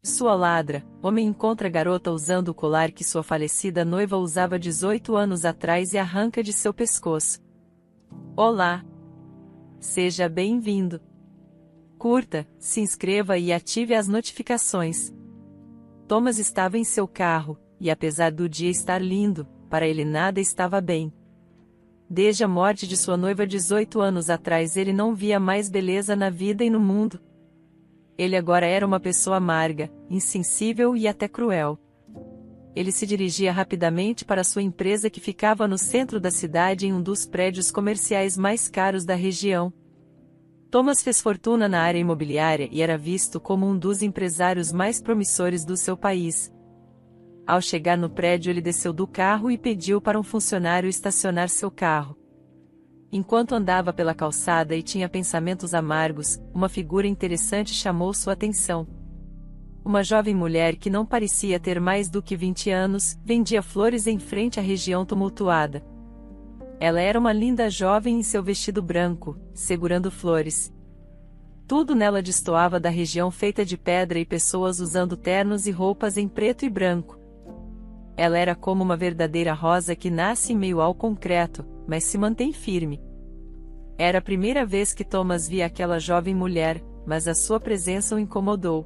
Sua ladra, homem encontra garota usando o colar que sua falecida noiva usava 18 anos atrás e arranca de seu pescoço. Olá! Seja bem-vindo! Curta, se inscreva e ative as notificações. Thomas estava em seu carro, e apesar do dia estar lindo, para ele nada estava bem. Desde a morte de sua noiva 18 anos atrás ele não via mais beleza na vida e no mundo. Ele agora era uma pessoa amarga, insensível e até cruel. Ele se dirigia rapidamente para sua empresa que ficava no centro da cidade em um dos prédios comerciais mais caros da região. Thomas fez fortuna na área imobiliária e era visto como um dos empresários mais promissores do seu país. Ao chegar no prédio ele desceu do carro e pediu para um funcionário estacionar seu carro. Enquanto andava pela calçada e tinha pensamentos amargos, uma figura interessante chamou sua atenção. Uma jovem mulher que não parecia ter mais do que 20 anos, vendia flores em frente à região tumultuada. Ela era uma linda jovem em seu vestido branco, segurando flores. Tudo nela destoava da região feita de pedra e pessoas usando ternos e roupas em preto e branco. Ela era como uma verdadeira rosa que nasce em meio ao concreto, mas se mantém firme. Era a primeira vez que Thomas via aquela jovem mulher, mas a sua presença o incomodou.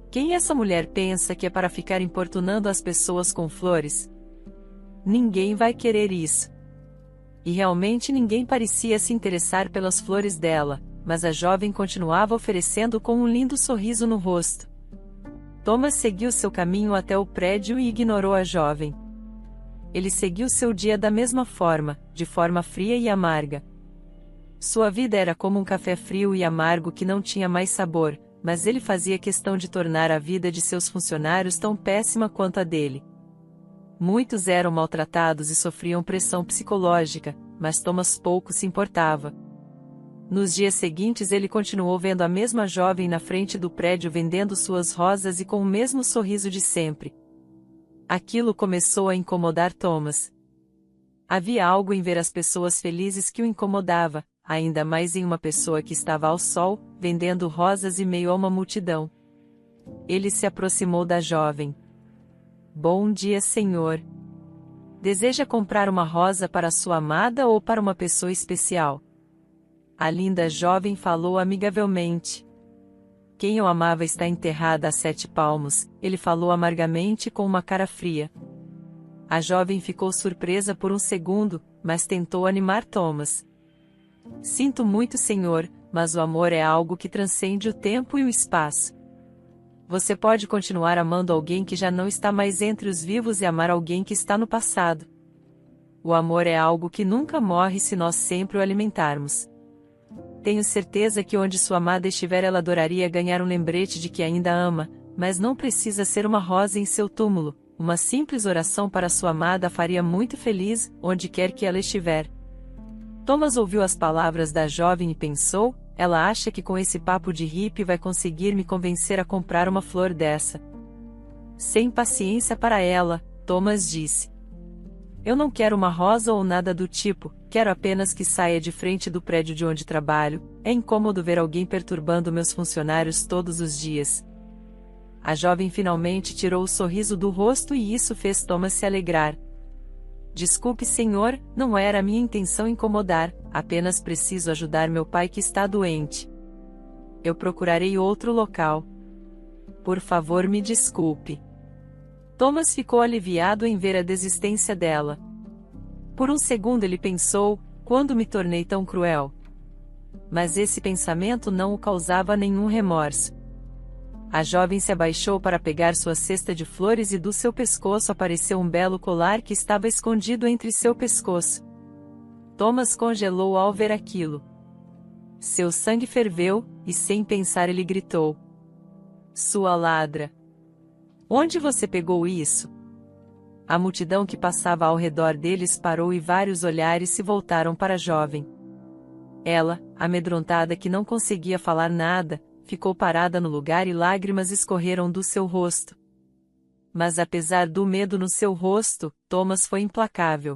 Quem essa mulher pensa que é para ficar importunando as pessoas com flores? Ninguém vai querer isso. E realmente ninguém parecia se interessar pelas flores dela, mas a jovem continuava oferecendo com um lindo sorriso no rosto. Thomas seguiu seu caminho até o prédio e ignorou a jovem. Ele seguiu seu dia da mesma forma, de forma fria e amarga. Sua vida era como um café frio e amargo que não tinha mais sabor, mas ele fazia questão de tornar a vida de seus funcionários tão péssima quanto a dele. Muitos eram maltratados e sofriam pressão psicológica, mas Thomas pouco se importava. Nos dias seguintes ele continuou vendo a mesma jovem na frente do prédio vendendo suas rosas e com o mesmo sorriso de sempre. Aquilo começou a incomodar Thomas. Havia algo em ver as pessoas felizes que o incomodava, ainda mais em uma pessoa que estava ao sol, vendendo rosas em meio a uma multidão. Ele se aproximou da jovem. Bom dia, senhor. Deseja comprar uma rosa para sua amada ou para uma pessoa especial? A linda jovem falou amigavelmente. Quem eu amava está enterrada a 7 palmos, ele falou amargamente com uma cara fria. A jovem ficou surpresa por um segundo, mas tentou animar Thomas. Sinto muito, senhor, mas o amor é algo que transcende o tempo e o espaço. Você pode continuar amando alguém que já não está mais entre os vivos e amar alguém que está no passado. O amor é algo que nunca morre se nós sempre o alimentarmos. Tenho certeza que onde sua amada estiver ela adoraria ganhar um lembrete de que ainda ama, mas não precisa ser uma rosa em seu túmulo, uma simples oração para sua amada a faria muito feliz, onde quer que ela estiver. Thomas ouviu as palavras da jovem e pensou, ela acha que com esse papo de hippie vai conseguir me convencer a comprar uma flor dessa. Sem paciência para ela, Thomas disse. Eu não quero uma rosa ou nada do tipo, quero apenas que saia de frente do prédio de onde trabalho, é incômodo ver alguém perturbando meus funcionários todos os dias. A jovem finalmente tirou o sorriso do rosto e isso fez Thomas se alegrar. Desculpe, senhor, não era a minha intenção incomodar, apenas preciso ajudar meu pai que está doente. Eu procurarei outro local. Por favor, me desculpe. Thomas ficou aliviado em ver a desistência dela. Por um segundo ele pensou, quando me tornei tão cruel? Mas esse pensamento não o causava nenhum remorso. A jovem se abaixou para pegar sua cesta de flores e do seu pescoço apareceu um belo colar que estava escondido entre seu pescoço. Thomas congelou ao ver aquilo. Seu sangue ferveu, e sem pensar ele gritou. Sua ladra! Onde você pegou isso? A multidão que passava ao redor deles parou e vários olhares se voltaram para a jovem. Ela, amedrontada que não conseguia falar nada, ficou parada no lugar e lágrimas escorreram do seu rosto. Mas apesar do medo no seu rosto, Thomas foi implacável.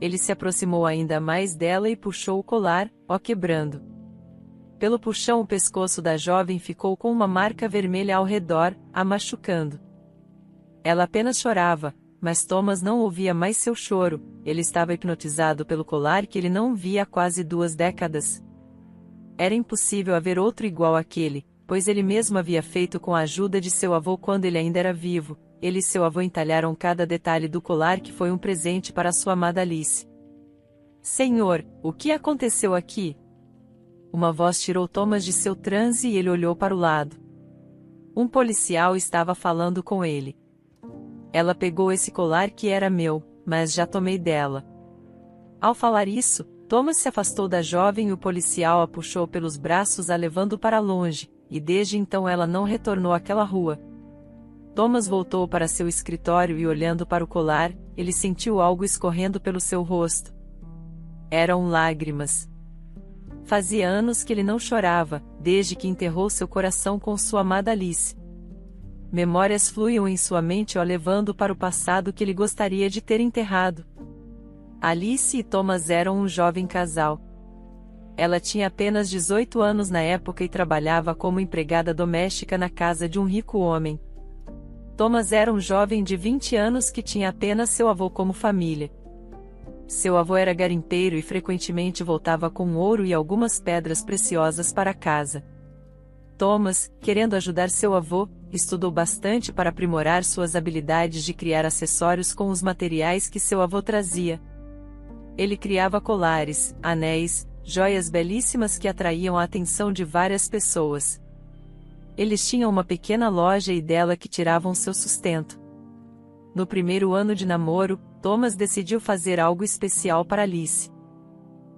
Ele se aproximou ainda mais dela e puxou o colar, o quebrando. Pelo puxão, o pescoço da jovem ficou com uma marca vermelha ao redor, a machucando. Ela apenas chorava, mas Thomas não ouvia mais seu choro. Ele estava hipnotizado pelo colar que ele não via há quase 2 décadas. Era impossível haver outro igual àquele, pois ele mesmo havia feito com a ajuda de seu avô quando ele ainda era vivo. Ele e seu avô entalharam cada detalhe do colar, que foi um presente para sua amada Alice. Senhor, o que aconteceu aqui? Uma voz tirou Thomas de seu transe e ele olhou para o lado. Um policial estava falando com ele. Ela pegou esse colar que era meu, mas já tomei dela. Ao falar isso, Thomas se afastou da jovem e o policial a puxou pelos braços, a levando para longe, e desde então ela não retornou àquela rua. Thomas voltou para seu escritório e, olhando para o colar, ele sentiu algo escorrendo pelo seu rosto. Eram lágrimas. Fazia anos que ele não chorava, desde que enterrou seu coração com sua amada Alice. Memórias fluíam em sua mente, o levando para o passado que ele gostaria de ter enterrado. Alice e Thomas eram um jovem casal. Ela tinha apenas 18 anos na época e trabalhava como empregada doméstica na casa de um rico homem. Thomas era um jovem de 20 anos que tinha apenas seu avô como família. Seu avô era garimpeiro e frequentemente voltava com ouro e algumas pedras preciosas para casa. Thomas, querendo ajudar seu avô, estudou bastante para aprimorar suas habilidades de criar acessórios com os materiais que seu avô trazia. Ele criava colares, anéis, joias belíssimas que atraíam a atenção de várias pessoas. Eles tinham uma pequena loja e dela que tiravam seu sustento. No primeiro ano de namoro, Thomas decidiu fazer algo especial para Alice.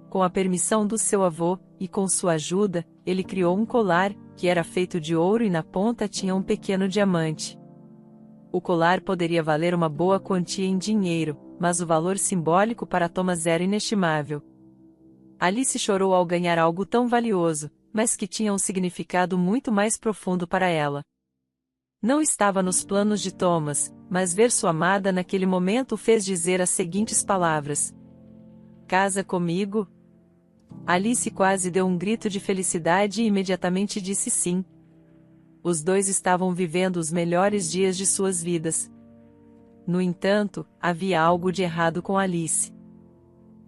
Com a permissão do seu avô, e com sua ajuda, ele criou um colar, que era feito de ouro e na ponta tinha um pequeno diamante. O colar poderia valer uma boa quantia em dinheiro, mas o valor simbólico para Thomas era inestimável. Alice chorou ao ganhar algo tão valioso, mas que tinha um significado muito mais profundo para ela. Não estava nos planos de Thomas, mas ver sua amada naquele momento o fez dizer as seguintes palavras: "Casa comigo?" Alice quase deu um grito de felicidade e imediatamente disse sim. Os dois estavam vivendo os melhores dias de suas vidas. No entanto, havia algo de errado com Alice.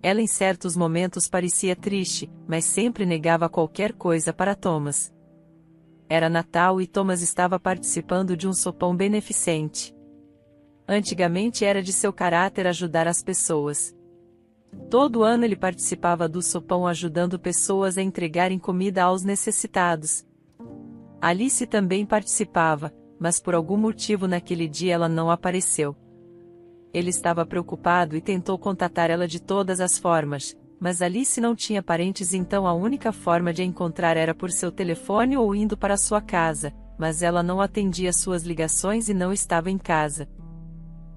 Ela em certos momentos parecia triste, mas sempre negava qualquer coisa para Thomas. Era Natal e Thomas estava participando de um sopão beneficente. Antigamente era de seu caráter ajudar as pessoas. Todo ano ele participava do sopão ajudando pessoas a entregarem comida aos necessitados. Alice também participava, mas por algum motivo naquele dia ela não apareceu. Ele estava preocupado e tentou contatar ela de todas as formas, mas Alice não tinha parentes, então a única forma de a encontrar era por seu telefone ou indo para sua casa, mas ela não atendia suas ligações e não estava em casa.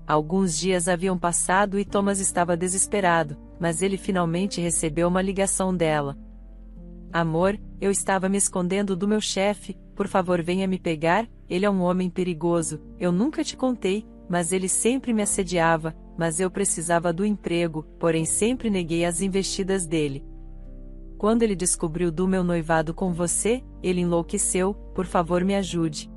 Alguns dias haviam passado e Thomas estava desesperado, mas ele finalmente recebeu uma ligação dela. "Amor, eu estava me escondendo do meu chefe, por favor venha me pegar, ele é um homem perigoso, eu nunca te contei, mas ele sempre me assediava, mas eu precisava do emprego, porém sempre neguei as investidas dele. Quando ele descobriu do meu noivado com você, ele enlouqueceu, por favor me ajude."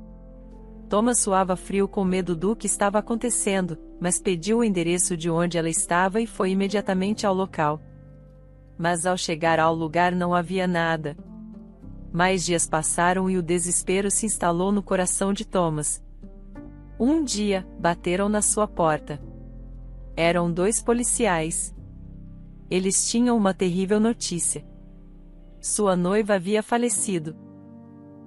Thomas suava frio com medo do que estava acontecendo, mas pediu o endereço de onde ela estava e foi imediatamente ao local. Mas ao chegar ao lugar não havia nada. Mais dias passaram e o desespero se instalou no coração de Thomas. Um dia, bateram na sua porta. Eram 2 policiais. Eles tinham uma terrível notícia. Sua noiva havia falecido.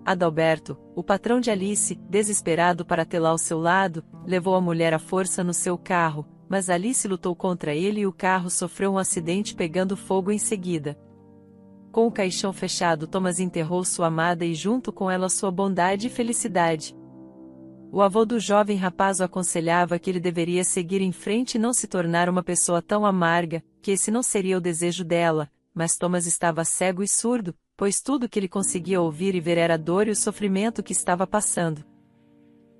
Adalberto, o patrão de Alice, desesperado para tê-la ao seu lado, levou a mulher à força no seu carro, mas Alice lutou contra ele e o carro sofreu um acidente pegando fogo em seguida. Com o caixão fechado, Thomas enterrou sua amada e junto com ela sua bondade e felicidade. O avô do jovem rapaz o aconselhava que ele deveria seguir em frente e não se tornar uma pessoa tão amarga, que esse não seria o desejo dela, mas Thomas estava cego e surdo, pois tudo que ele conseguia ouvir e ver era a dor e o sofrimento que estava passando.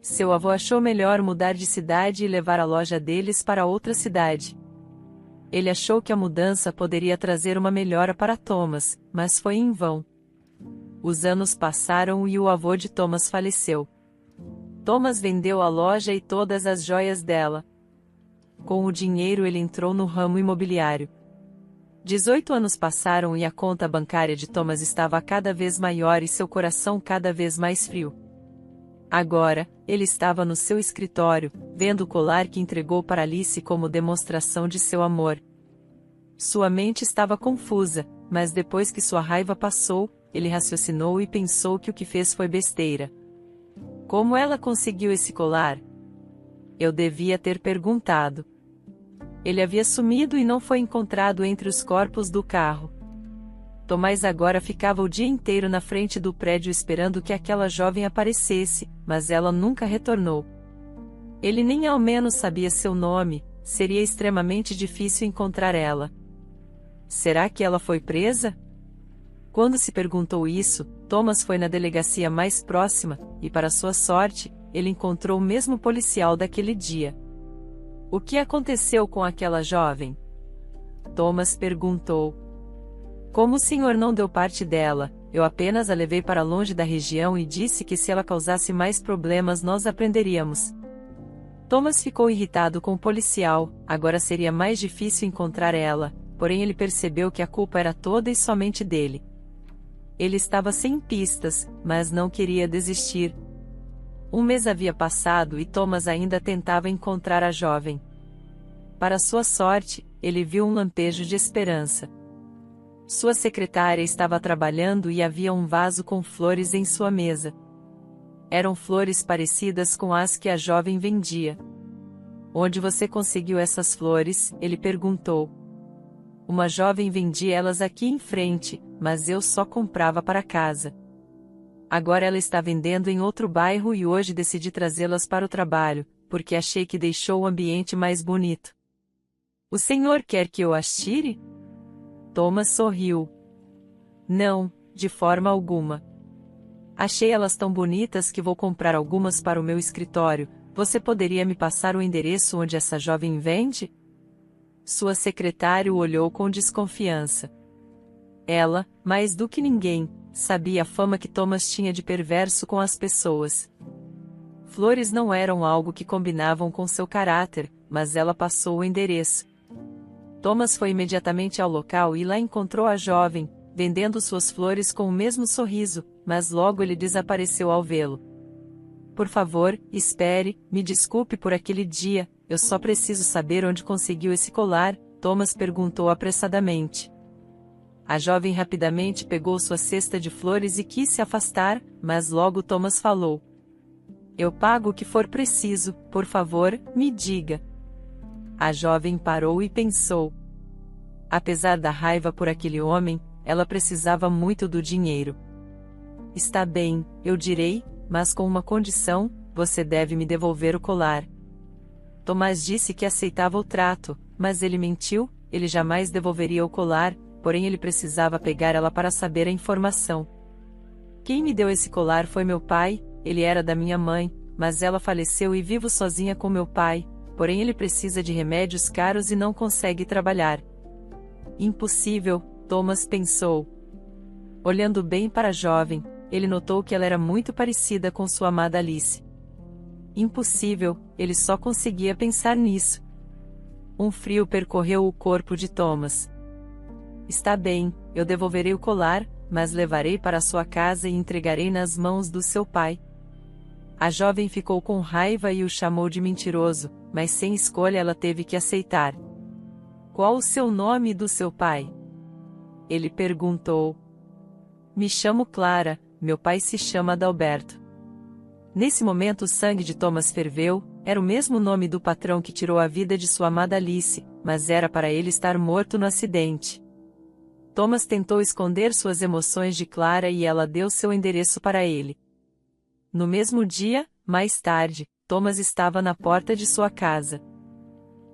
Seu avô achou melhor mudar de cidade e levar a loja deles para outra cidade. Ele achou que a mudança poderia trazer uma melhora para Thomas, mas foi em vão. Os anos passaram e o avô de Thomas faleceu. Thomas vendeu a loja e todas as joias dela. Com o dinheiro ele entrou no ramo imobiliário. 18 anos passaram e a conta bancária de Thomas estava cada vez maior e seu coração cada vez mais frio. Agora, ele estava no seu escritório, vendo o colar que entregou para Alice como demonstração de seu amor. Sua mente estava confusa, mas depois que sua raiva passou, ele raciocinou e pensou que o que fez foi besteira. Como ela conseguiu esse colar? Eu devia ter perguntado. Ele havia sumido e não foi encontrado entre os corpos do carro. Tomás agora ficava o dia inteiro na frente do prédio esperando que aquela jovem aparecesse, mas ela nunca retornou. Ele nem ao menos sabia seu nome, seria extremamente difícil encontrar ela. Será que ela foi presa? Quando se perguntou isso, Thomas foi na delegacia mais próxima, e para sua sorte, ele encontrou o mesmo policial daquele dia. O que aconteceu com aquela jovem? Thomas perguntou. Como o senhor não deu parte dela, eu apenas a levei para longe da região e disse que se ela causasse mais problemas nós a prenderíamos. Thomas ficou irritado com o policial, agora seria mais difícil encontrar ela, porém ele percebeu que a culpa era toda e somente dele. Ele estava sem pistas, mas não queria desistir. Um mês havia passado e Thomas ainda tentava encontrar a jovem. Para sua sorte, ele viu um lampejo de esperança. Sua secretária estava trabalhando e havia um vaso com flores em sua mesa. Eram flores parecidas com as que a jovem vendia. Onde você conseguiu essas flores? Ele perguntou. Uma jovem vendia elas aqui em frente, mas eu só comprava para casa. Agora ela está vendendo em outro bairro e hoje decidi trazê-las para o trabalho, porque achei que deixou o ambiente mais bonito. O senhor quer que eu as tire? Thomas sorriu. Não, de forma alguma. Achei elas tão bonitas que vou comprar algumas para o meu escritório. Você poderia me passar o endereço onde essa jovem vende? Sua secretária o olhou com desconfiança. Ela, mais do que ninguém, sabia a fama que Thomas tinha de perverso com as pessoas. Flores não eram algo que combinavam com seu caráter, mas ela passou o endereço. Thomas foi imediatamente ao local e lá encontrou a jovem, vendendo suas flores com o mesmo sorriso, mas logo ele desapareceu ao vê-lo. Por favor, espere, me desculpe por aquele dia, eu só preciso saber onde conseguiu esse colar, Thomas perguntou apressadamente. A jovem rapidamente pegou sua cesta de flores e quis se afastar, mas logo Thomas falou. Eu pago o que for preciso, por favor, me diga. A jovem parou e pensou. Apesar da raiva por aquele homem, ela precisava muito do dinheiro. Está bem, eu direi, mas com uma condição, você deve me devolver o colar. Tomás disse que aceitava o trato, mas ele mentiu, ele jamais devolveria o colar, porém ele precisava pegar ela para saber a informação. Quem me deu esse colar foi meu pai, ele era da minha mãe, mas ela faleceu e vivo sozinha com meu pai, porém ele precisa de remédios caros e não consegue trabalhar. Impossível, Thomas pensou. Olhando bem para a jovem, ele notou que ela era muito parecida com sua amada Alice. Impossível, ele só conseguia pensar nisso. Um frio percorreu o corpo de Thomas. Está bem, eu devolverei o colar, mas levarei para sua casa e entregarei nas mãos do seu pai. A jovem ficou com raiva e o chamou de mentiroso, mas sem escolha ela teve que aceitar. Qual o seu nome do seu pai? Ele perguntou. Me chamo Clara, meu pai se chama Adalberto. Nesse momento o sangue de Thomas ferveu, era o mesmo nome do patrão que tirou a vida de sua amada Alice, mas era para ele estar morto no acidente. Thomas tentou esconder suas emoções de Clara e ela deu seu endereço para ele. No mesmo dia, mais tarde, Thomas estava na porta de sua casa.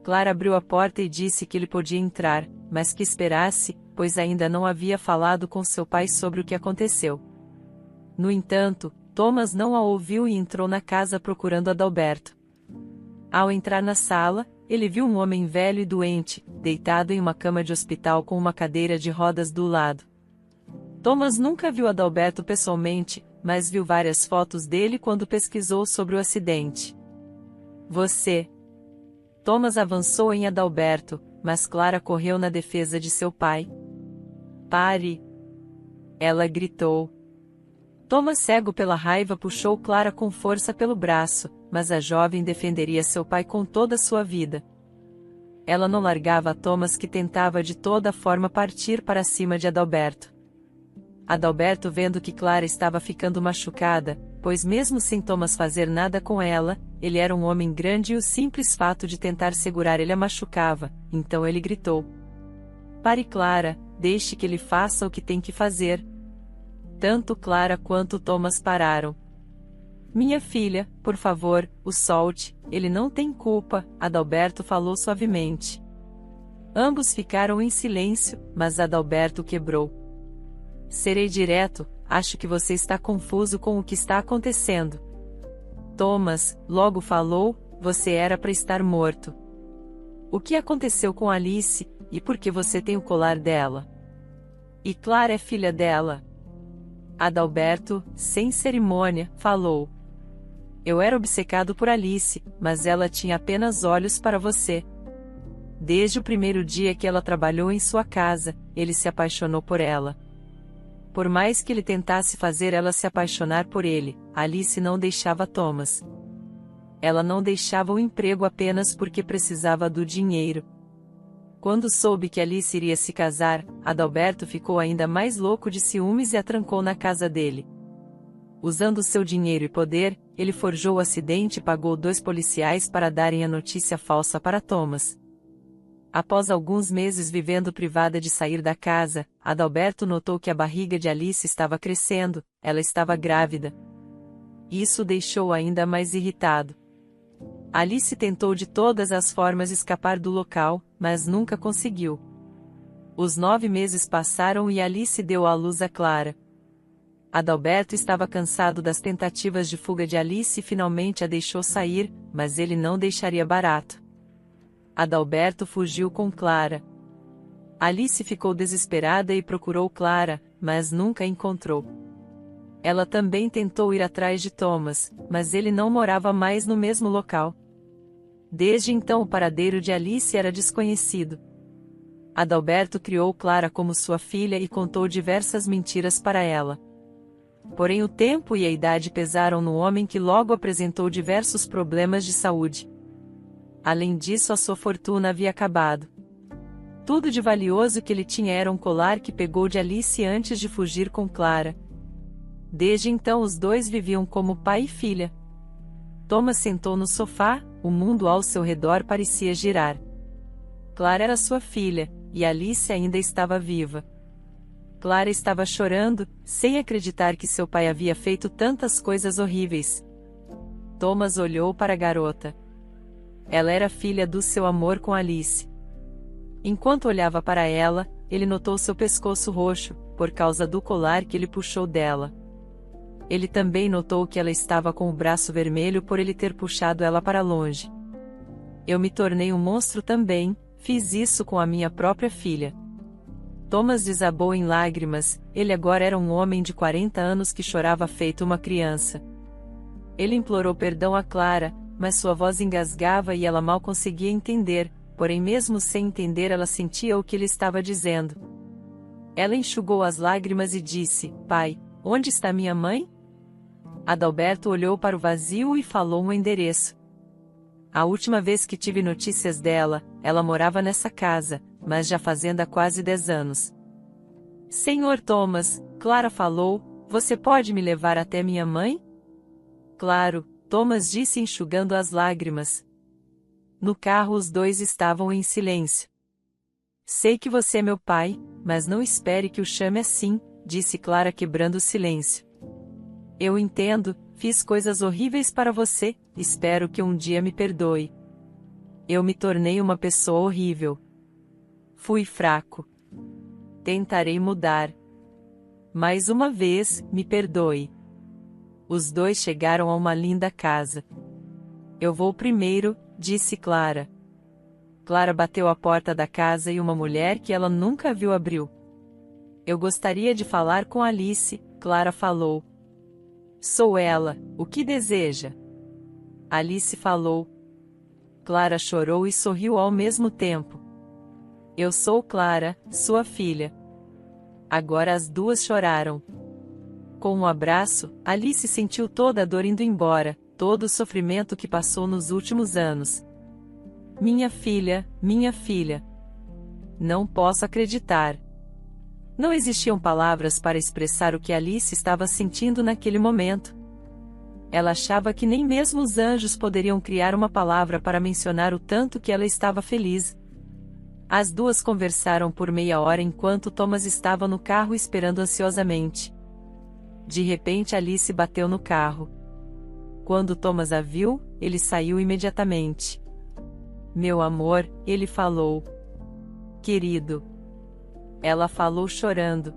Clara abriu a porta e disse que ele podia entrar, mas que esperasse, pois ainda não havia falado com seu pai sobre o que aconteceu. No entanto, Thomas não a ouviu e entrou na casa procurando Adalberto. Ao entrar na sala, ele viu um homem velho e doente, deitado em uma cama de hospital com uma cadeira de rodas do lado. Thomas nunca viu Adalberto pessoalmente, mas viu várias fotos dele quando pesquisou sobre o acidente. Você. Thomas avançou em Adalberto, mas Clara correu na defesa de seu pai. Pare! Ela gritou. Thomas, cego pela raiva, puxou Clara com força pelo braço, mas a jovem defenderia seu pai com toda a sua vida. Ela não largava Thomas, que tentava de toda forma partir para cima de Adalberto. Adalberto, vendo que Clara estava ficando machucada, pois mesmo sem Thomas fazer nada com ela, ele era um homem grande e o simples fato de tentar segurar ele a machucava, então ele gritou. Pare, Clara, deixe que ele faça o que tem que fazer. Tanto Clara quanto Thomas pararam. Minha filha, por favor, o solte, ele não tem culpa, Adalberto falou suavemente. Ambos ficaram em silêncio, mas Adalberto quebrou. Serei direto, acho que você está confuso com o que está acontecendo. Thomas, logo falou, você era para estar morto. O que aconteceu com Alice, e por que você tem o colar dela? E Clara é filha dela. Adalberto, sem cerimônia, falou. Eu era obcecado por Alice, mas ela tinha apenas olhos para você. Desde o primeiro dia que ela trabalhou em sua casa, ele se apaixonou por ela. Por mais que ele tentasse fazer ela se apaixonar por ele, Alice não deixava Thomas. Ela não deixava o emprego apenas porque precisava do dinheiro. Quando soube que Alice iria se casar, Adalberto ficou ainda mais louco de ciúmes e a trancou na casa dele. Usando seu dinheiro e poder, ele forjou o acidente e pagou 2 policiais para darem a notícia falsa para Thomas. Após alguns meses vivendo privada de sair da casa, Adalberto notou que a barriga de Alice estava crescendo, ela estava grávida. Isso o deixou ainda mais irritado. Alice tentou de todas as formas escapar do local, mas nunca conseguiu. Os 9 meses passaram e Alice deu à luz a Clara. Adalberto estava cansado das tentativas de fuga de Alice e finalmente a deixou sair, mas ele não deixaria barato. Adalberto fugiu com Clara. Alice ficou desesperada e procurou Clara, mas nunca a encontrou. Ela também tentou ir atrás de Thomas, mas ele não morava mais no mesmo local. Desde então o paradeiro de Alice era desconhecido. Adalberto criou Clara como sua filha e contou diversas mentiras para ela. Porém o tempo e a idade pesaram no homem, que logo apresentou diversos problemas de saúde. Além disso, a sua fortuna havia acabado. Tudo de valioso que ele tinha era um colar que pegou de Alice antes de fugir com Clara. Desde então os dois viviam como pai e filha. Thomas sentou no sofá, o mundo ao seu redor parecia girar. Clara era sua filha, e Alice ainda estava viva. Clara estava chorando, sem acreditar que seu pai havia feito tantas coisas horríveis. Thomas olhou para a garota. Ela era filha do seu amor com Alice. Enquanto olhava para ela, ele notou seu pescoço roxo, por causa do colar que ele puxou dela. Ele também notou que ela estava com o braço vermelho por ele ter puxado ela para longe. Eu me tornei um monstro também, fiz isso com a minha própria filha. Thomas desabou em lágrimas, ele agora era um homem de 40 anos que chorava feito uma criança. Ele implorou perdão a Clara, mas sua voz engasgava e ela mal conseguia entender, porém mesmo sem entender ela sentia o que ele estava dizendo. Ela enxugou as lágrimas e disse, pai, onde está minha mãe? Adalberto olhou para o vazio e falou um endereço. A última vez que tive notícias dela, ela morava nessa casa, mas já fazendo há quase 10 anos. Senhor Thomas, Clara falou, você pode me levar até minha mãe? Claro, Thomas disse enxugando as lágrimas. No carro os dois estavam em silêncio. Sei que você é meu pai, mas não espere que o chame assim, disse Clara quebrando o silêncio. Eu entendo, fiz coisas horríveis para você, espero que um dia me perdoe. Eu me tornei uma pessoa horrível. Fui fraco. Tentarei mudar. Mais uma vez, me perdoe. Os dois chegaram a uma linda casa. Eu vou primeiro, disse Clara. Clara bateu à porta da casa e uma mulher que ela nunca viu abriu. Eu gostaria de falar com Alice, Clara falou. Sou ela, o que deseja? Alice falou. Clara chorou e sorriu ao mesmo tempo. Eu sou Clara, sua filha. Agora as duas choraram. Com um abraço, Alice sentiu toda a dor indo embora, todo o sofrimento que passou nos últimos anos. Minha filha, minha filha. Não posso acreditar. Não existiam palavras para expressar o que Alice estava sentindo naquele momento. Ela achava que nem mesmo os anjos poderiam criar uma palavra para mencionar o tanto que ela estava feliz. As duas conversaram por meia hora enquanto Thomas estava no carro esperando ansiosamente. De repente Alice bateu no carro. Quando Thomas a viu, ele saiu imediatamente. Meu amor, ele falou. Querido. Ela falou chorando.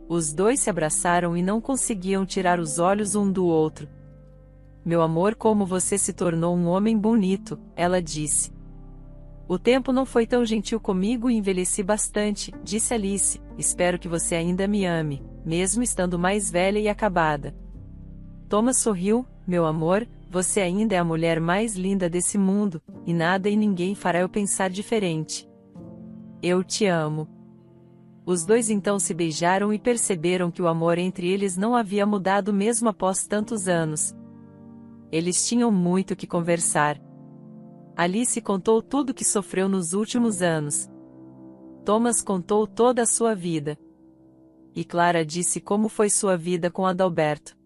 Os dois se abraçaram e não conseguiam tirar os olhos um do outro. Meu amor, como você se tornou um homem bonito, ela disse. O tempo não foi tão gentil comigo e envelheci bastante, disse Alice. Espero que você ainda me ame, mesmo estando mais velha e acabada. Thomas sorriu. Meu amor, você ainda é a mulher mais linda desse mundo, e nada e ninguém fará eu pensar diferente. Eu te amo. Os dois então se beijaram e perceberam que o amor entre eles não havia mudado mesmo após tantos anos. Eles tinham muito que conversar. Alice contou tudo o que sofreu nos últimos anos. Thomas contou toda a sua vida. E Clara disse como foi sua vida com Adalberto.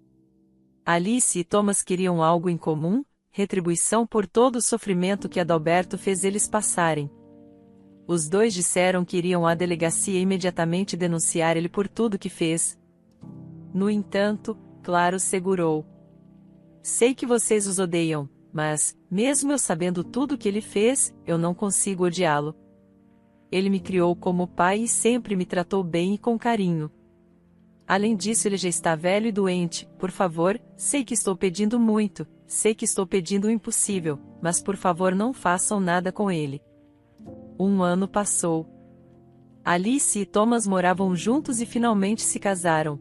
Alice e Thomas queriam algo em comum, retribuição por todo o sofrimento que Adalberto fez eles passarem. Os dois disseram que iriam à delegacia imediatamente denunciar ele por tudo que fez. No entanto, Clara os segurou. Sei que vocês os odeiam, mas, mesmo eu sabendo tudo o que ele fez, eu não consigo odiá-lo. Ele me criou como pai e sempre me tratou bem e com carinho. Além disso, ele já está velho e doente. Por favor, sei que estou pedindo muito, sei que estou pedindo o impossível, mas por favor não façam nada com ele. Um ano passou. Alice e Thomas moravam juntos e finalmente se casaram.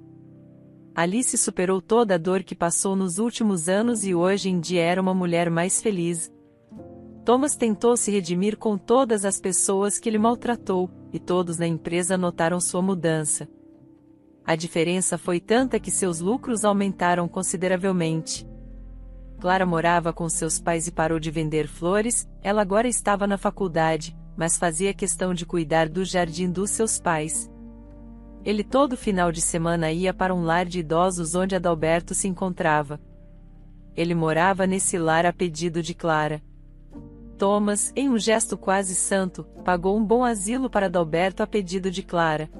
Alice superou toda a dor que passou nos últimos anos e hoje em dia era uma mulher mais feliz. Thomas tentou se redimir com todas as pessoas que ele maltratou, e todos na empresa notaram sua mudança. A diferença foi tanta que seus lucros aumentaram consideravelmente. Clara morava com seus pais e parou de vender flores. Ela agora estava na faculdade, mas fazia questão de cuidar do jardim dos seus pais. Ele todo final de semana ia para um lar de idosos onde Adalberto se encontrava. Ele morava nesse lar a pedido de Clara. Thomas, em um gesto quase santo, pagou um bom asilo para Adalberto a pedido de Clara.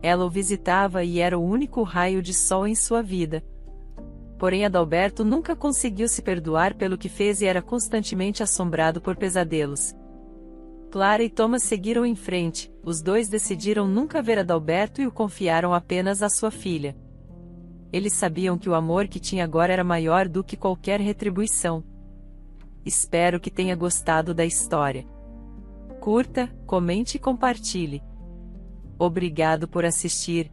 Ela o visitava e era o único raio de sol em sua vida. Porém Adalberto nunca conseguiu se perdoar pelo que fez e era constantemente assombrado por pesadelos. Clara e Thomas seguiram em frente, os dois decidiram nunca ver Adalberto e o confiaram apenas à sua filha. Eles sabiam que o amor que tinha agora era maior do que qualquer retribuição. Espero que tenha gostado da história. Curta, comente e compartilhe. Obrigado por assistir.